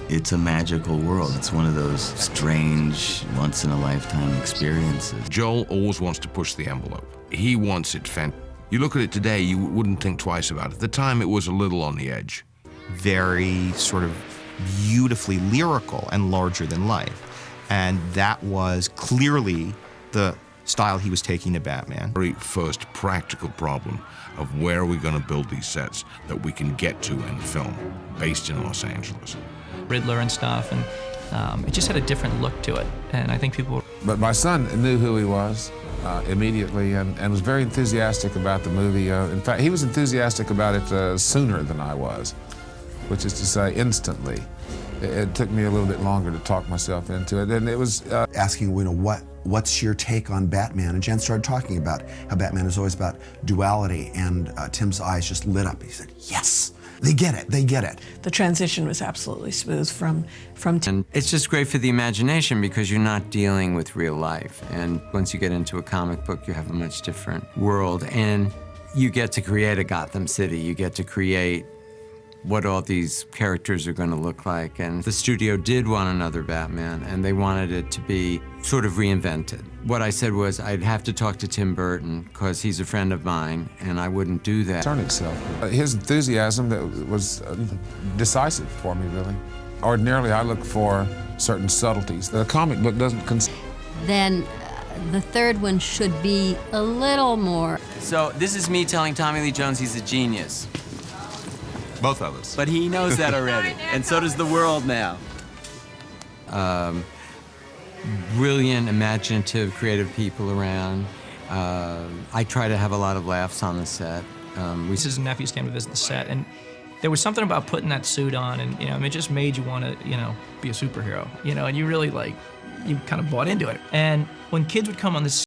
It's a magical world. It's one of those strange, once-in-a-lifetime experiences. Joel always wants to push the envelope. He wants it You look at it today, you wouldn't think twice about it. At the time, it was a little on the edge. Very sort of beautifully lyrical and larger than life. And that was clearly the style he was taking to Batman. Very first practical problem of where are we going to build these sets that we can get to and film, based in Los Angeles. Riddler and stuff, and it just had a different look to it. And I think people... But my son knew who he was immediately and was very enthusiastic about the movie. In fact, he was enthusiastic about it sooner than I was, which is to say instantly. It took me a little bit longer to talk myself into it, and it was... Asking, what's your take on Batman? And Jen started talking about how Batman is always about duality, and Tim's eyes just lit up. He said, yes, they get it, they get it. The transition was absolutely smooth from Tim. And it's just great for the imagination because you're not dealing with real life. And once you get into a comic book, you have a much different world. And you get to create a Gotham City. You get to create what all these characters are going to look like. And the studio did want another Batman, and they wanted it to be sort of reinvented. What I said was I'd have to talk to Tim Burton, because he's a friend of mine, and I wouldn't do that. Turn itself. His enthusiasm was decisive for me, really. Ordinarily, I look for certain subtleties that a comic book doesn't consider. Then the third one should be a little more. So this is me telling Tommy Lee Jones he's a genius. Both of us. But he knows that already, and so does the world now. Brilliant, imaginative, creative people around. I try to have a lot of laughs on the set. Nieces and nephews came to visit the set, and there was something about putting that suit on, and it just made you want to, be a superhero, and you really you kind of bought into it. And when kids would come on this